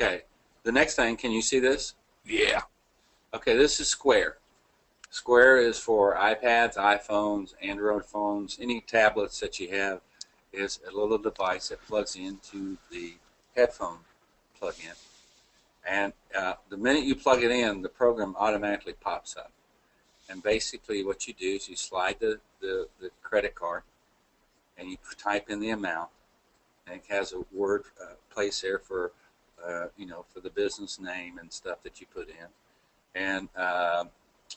Okay. The next thing, can you see this? Yeah. Okay, this is Square. Square is for iPads, iPhones, Android phones, any tablets that you have. Is a little device that plugs into the headphone plug-in, and the minute you plug it in, the program automatically pops up. And basically, what you do is you slide the credit card, and you type in the amount, and it has a word place there for for the business name and stuff that you put in, and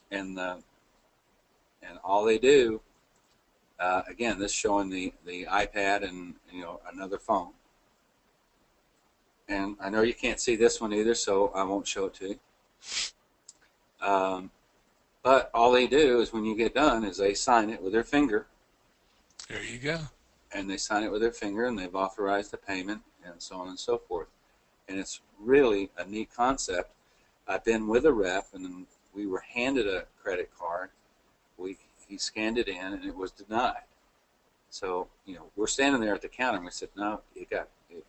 and and all they do. Again, this showing the iPad and another phone. And I know you can't see this one either, so I won't show it to you. But all they do is when you get done is they sign it with their finger. There you go. And they sign it with their finger, and they've authorized the payment, and so on and so forth. And it's really a neat concept. I've been with a rep, and we were handed a credit card. He scanned it in, and it was denied. So, we're standing there at the counter, and we said, no, it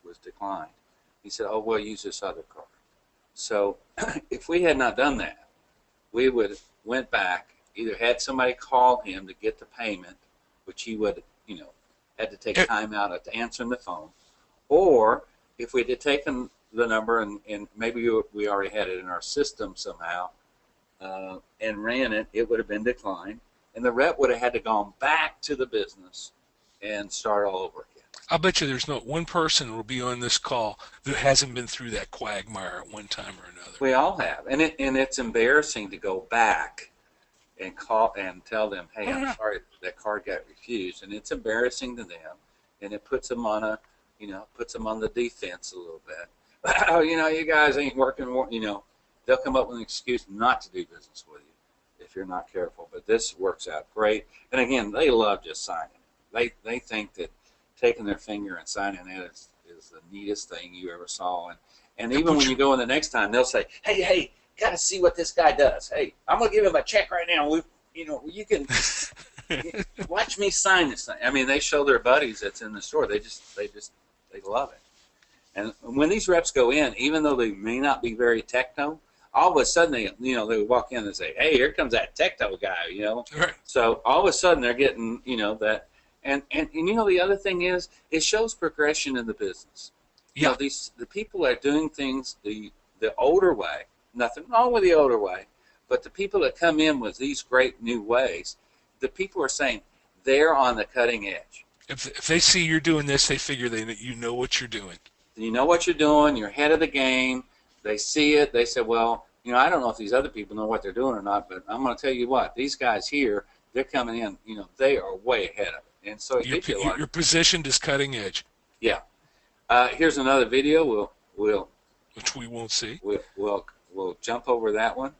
was declined. He said, oh, well, use this other card. So if we had not done that, we would went back, either had somebody call him to get the payment, which he would, had to take time out of answering the phone, or if we had taken the number and maybe we already had it in our system somehow and ran it, it would have been declined, and the rep would have had to gone back to the business and start all over again. I bet you there's not one person who will be on this call that hasn't been through that quagmire at one time or another. We all have, and it's embarrassing to go back and call and tell them, hey, I'm sorry that card got refused, and it's embarrassing to them, and it puts them on the defense a little bit. Oh, you guys ain't working. They'll come up with an excuse not to do business with you if you're not careful. But this works out great, and again, they love just signing. They think that taking their finger and signing it is the neatest thing you ever saw, and even when you go in the next time, they'll say, hey, got to see what this guy does. Hey, I'm gonna give him a check right now. You can watch me sign this thing. I mean, they show their buddies that's in the store. They love it. And when these reps go in, even though they may not be very techno, all of a sudden they walk in and say, hey, here comes that techno guy. Right. So all of a sudden they're getting that. And the other thing is it shows progression in the business. Yeah. The people are doing things the older way. Nothing wrong with the older way, but the people that come in with these great new ways, the people are saying they're on the cutting edge. If they see you're doing this, they figure that you know what you're doing. You know what you're doing. You're ahead of the game. They see it. They say, well, I don't know if these other people know what they're doing or not, but I'm going to tell you what, these guys here, they're coming in. They are way ahead of it, and so you're positioned as cutting edge. Yeah. Here's another video. Which we won't see. We'll jump over that one.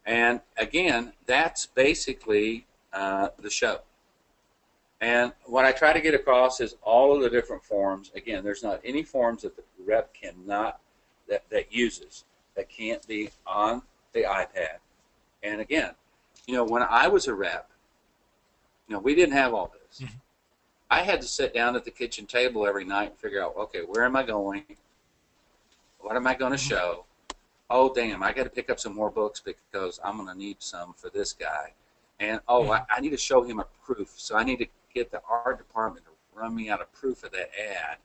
And again, that's basically the show. And what I try to get across is all of the different forms. Again, there's not any forms that the rep cannot, that uses, that can't be on the iPad. And again, when I was a rep, we didn't have all this. Mm-hmm. I had to sit down at the kitchen table every night and figure out, okay, where am I going? What am I going to show? Oh, damn, I got to pick up some more books because I'm going to need some for this guy. And, I need to show him a proof. So I need to get the art department to run me out a proof of that ad.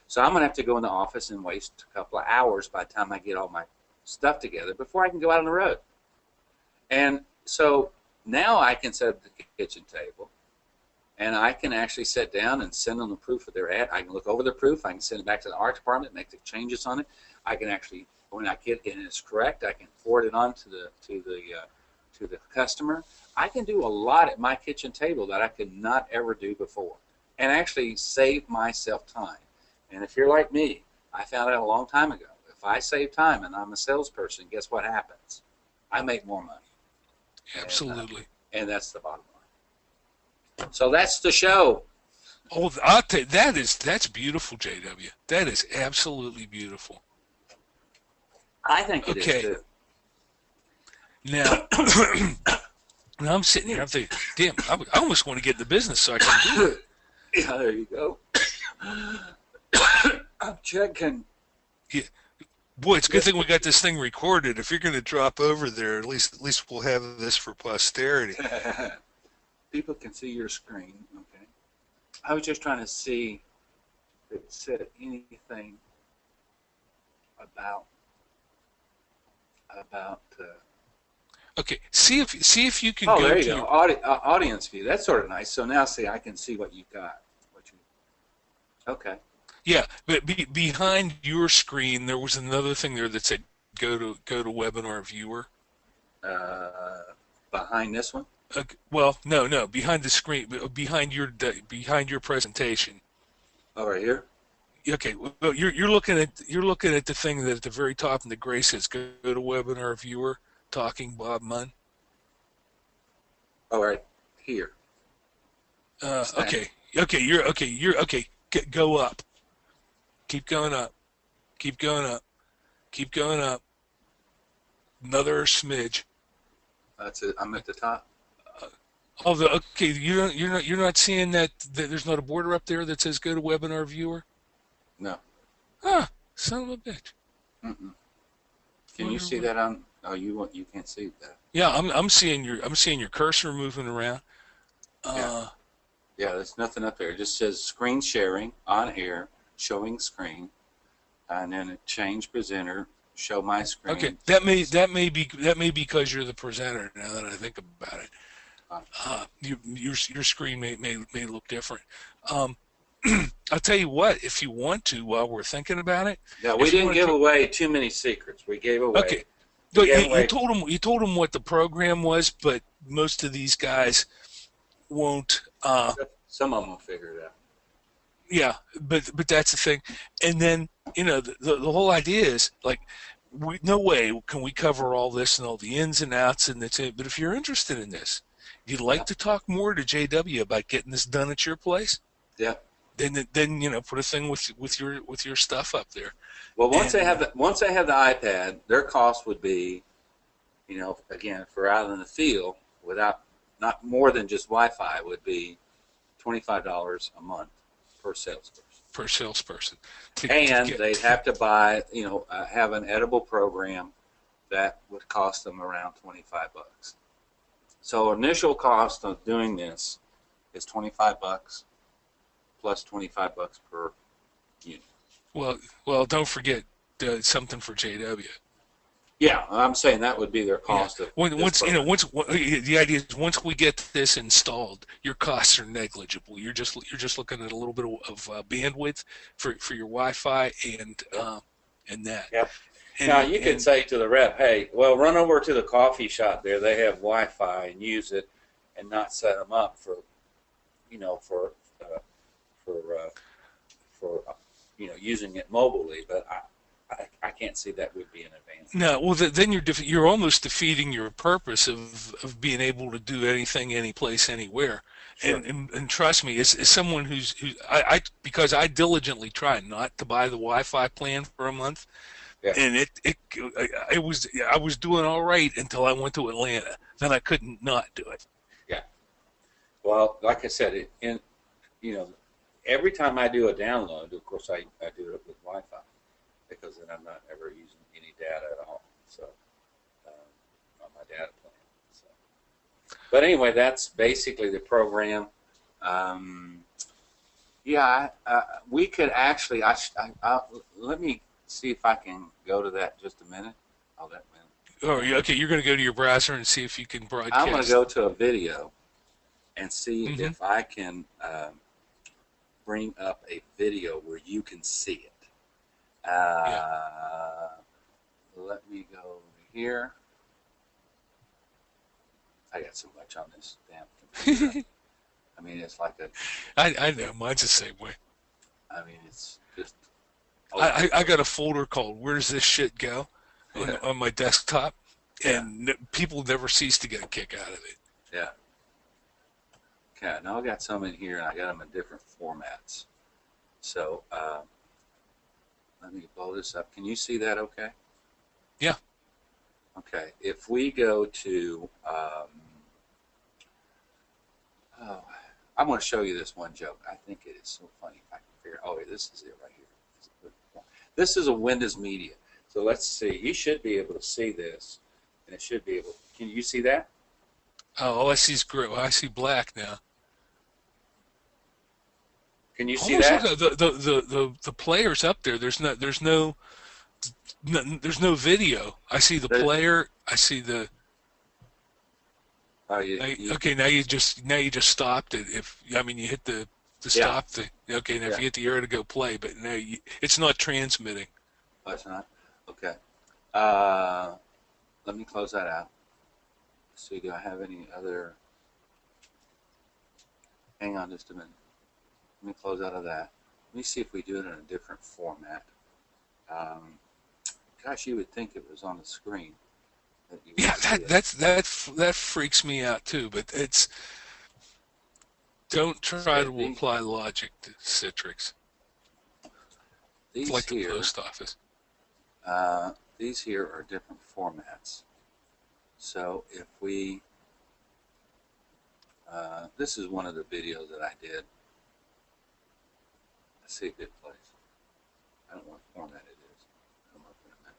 So I'm going to have to go in the office and waste a couple of hours by the time I get all my stuff together before I can go out on the road. And so now I can set up the kitchen table, and I can actually sit down and send them the proof of their ad. I can look over the proof. I can send it back to the art department, make the changes on it. I can actually, when I get it and it's correct, I can forward it on to the customer. I can do a lot at my kitchen table that I could not ever do before, and actually save myself time. And if you're like me, I found out a long time ago, if I save time and I'm a salesperson, guess what happens? I make more money. Absolutely. And that's the bottom line. So that's the show. Oh, I'll tell you, that's beautiful, JW. That is absolutely beautiful. I think it is too. Now, now I'm sitting here, I'm thinking, damn, I almost want to get in the business so I can do it. Yeah, there you go. I'm checking. Yeah, Boy, it's a good thing we got this thing recorded. If you're going to drop over there, at least we'll have this for posterity. People can see your screen. Okay. I was just trying to see if it said anything about about. Okay, see if you can Oh, go there you to go. your Audience view. That's sort of nice. So now, see, I can see what you've got. What you? Okay. yeah, but behind your screen there was another thing there that said go to webinar viewer. Uh, Behind this one. Well, no, behind the screen, behind your presentation. Oh, right here. Okay, well, you're looking at the thing that at the very top in the gray says go to webinar viewer. Talking Bob Munn. Oh, right here. Okay, okay. Go up. Keep going up. Keep going up. Keep going up. Another smidge. That's it. I'm at the top. Oh, okay. You're not seeing that there's not a border up there that says go to webinar viewer. No. Huh? Son of a bitch. Mm-mm. Can you Wonder see what. that on? Oh, you can't see that. Yeah, I'm seeing your cursor moving around. Yeah. Uh, Yeah. There's nothing up there. It just says screen sharing on here, showing screen, and then it change presenter, show my okay. screen. That may be because you're the presenter. Now that I think about it, Uh, your screen may look different. Um, I'll tell you what, if you want to, while we're thinking about it, yeah, we if you didn't want to give away too many secrets. We gave okay, away. We but you, gave you away. told them what the program was, but most of these guys won't. Some of them will figure it out. Yeah, but that's the thing, and then the whole idea is like, no way can we cover all this and all the ins and outs and that's it. But if you're interested in this, you'd Yeah. like to talk more to JW about getting this done at your place, Yeah. then put a thing with your stuff up there, Well, and once they have the iPad, their cost would be, again, for out in the field without not more than just Wi-Fi would be $25 a month per salesperson. per salesperson to And get. they'd have to buy, have an edible program that would cost them around 25 bucks. So initial cost of doing this is 25 bucks plus 25 bucks per unit. Well, don't forget something for JW. Yeah, I'm saying that would be their Yeah. cost of When, this once you know, program. the idea is once we get this installed, your costs are negligible. You're just looking at a little bit of bandwidth for your Wi-Fi Yep. and that Yep. and Now you could and say to the rep, "Hey, well, run over to the coffee shop there. They have Wi-Fi and use it, and not set them up for, you know, for uh, for using it mobilely." But I can't see that would be an advantage. no, well then you're almost defeating your purpose of being able to do anything, any place, anywhere. Sure. And trust me, as someone who because I diligently tried not to buy the Wi-Fi plan for a month. Yeah. And I was doing all right until I went to Atlanta. Then I couldn't not do it. Yeah. Well, like I said, you know, every time I do a download, of course I do it with Wi-Fi because then I'm not ever using any data at all. So on my data plan. So, but anyway, that's basically the program. Um, yeah, we could actually. Let me see if I can go to that just a minute. Oh, that minute. Oh, okay. You're going to go to your browser and see if you can I'm going to broadcast. go to a video and see Hmm. if I can bring up a video where you can see it. Yeah, Let me go over here. I got so much on this damn computer. I mean, it's like a. I know. Mine's the same way. I mean, it's just I overload. got a folder called "Where's This Shit Go" Yeah, on my desktop, yeah, and people never cease to get a kick out of it. yeah. Okay, now I got some in here, and I got them in different formats. So let me blow this up. Can you see that? Okay. Yeah. Okay. If we go to, oh, I'm going to show you this one joke. I think it is so funny. If I can figure. Oh, this is it right here. This is a Windows Media. So let's see. You should be able to see this, and it should be able. Can you see that? Oh, all I see is gray. Well, I see black now. Can you see Almost look that? at the players up there. There's no video. I see the There- player. I see the. Oh, you Okay, now you just stopped it. If I mean you hit the yeah, stop thing. Okay, now if yeah. you hit the arrow to go play, but no, it's not transmitting. Oh, it's not. Okay. Uh, Let me close that out. Let's see. Do I have any other? Hang on just a minute. Let me close out of that. Let me see if we do it in a different format. Um, Gosh, you would think it was on the screen that you would Yeah, see it. that freaks me out too. But it's don't try Okay, to apply logic to Citrix. It's these like the here, post office. these here are different formats. So if we, this is one of the videos that I did. Let's see if it plays. I don't know what format it is. Come up in a minute.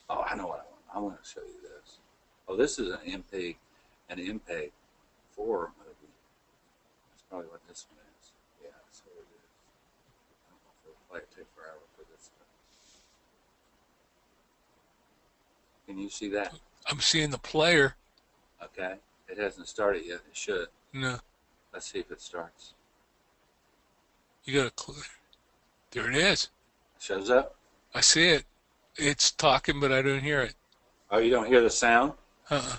Oh, I know what I want. I want to show you this. Oh, this is an MPEG 4 movie. That's probably what this one is. Yeah, that's what it is. I don't know if it'll play. It take forever for this stuff. Can you see that? I'm seeing the player. Okay. It hasn't started yet. It should. No, Let's see if it starts. you got to. There it is. Shows up. I see it. It's talking, but I don't hear it. Oh, you don't hear the sound? Uh-uh.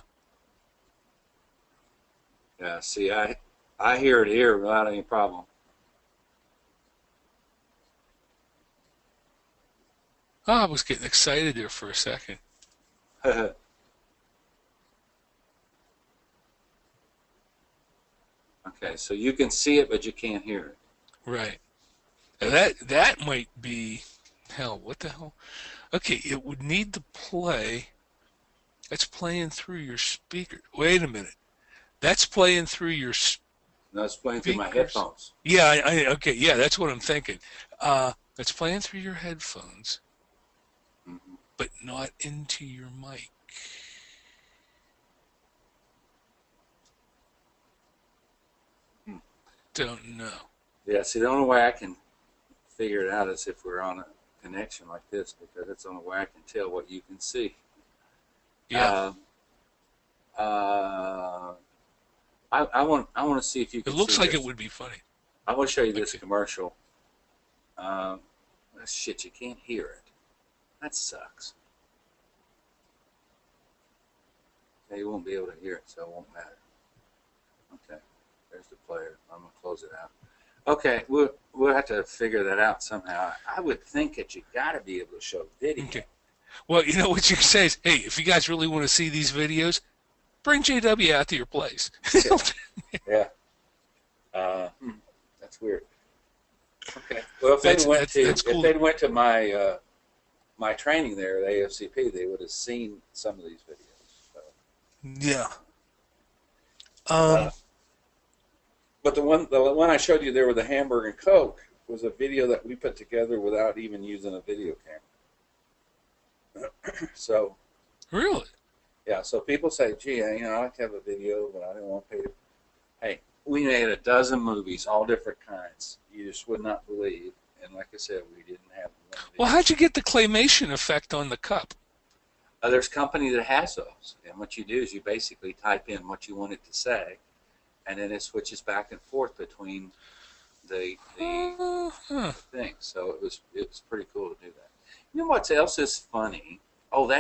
Yeah. See, I hear it here without any problem. Oh, I was getting excited there for a second. Okay, so you can see it, but you can't hear it. Right. Now that might be hell. What the hell? Okay, it would need to play. That's playing through your speaker. Wait a minute. That's playing through your No, it's playing through my speakers. headphones. Yeah, okay, yeah, that's what I'm thinking. That's playing through your headphones, Hmm. but not into your mic. Don't know. Yeah, see, the only way I can figure it out is if we're on a connection like this, because that's the only way I can tell what you can see. Yeah, Uh, uh, I want to see if you it can see looks like it this. would be funny. I want to show you this Okay. commercial. Shit, you can't hear it. That sucks. Yeah, you won't be able to hear it, so it won't matter. Okay, there's the player. I'm gonna close it out. Okay, we'll have to figure that out somehow. I would think that you got to be able to show video. Okay. Well, you know what you can say is, hey, if you guys really want to see these videos, bring JW out to your place. Yeah. Yeah. That's weird. Okay. Well, if they'd went to my my training there at AFCP, they would have seen some of these videos. So. Yeah. Uh, Um, but the one I showed you there with the hamburger and Coke was a video that we put together without even using a video camera. So really? yeah, so people say, "Gee, I like to have a video, but I don't want to pay." Hey, we made a dozen movies, all different kinds. You just would not believe. And like I said, we didn't have one Well, video. how'd you get the claymation effect on the cup? There's a company that has those, and what you do is you basically type in what you want it to say, and then it switches back and forth between the Huh. things. So it was pretty cool to do that. You know what else is funny? Oh, that's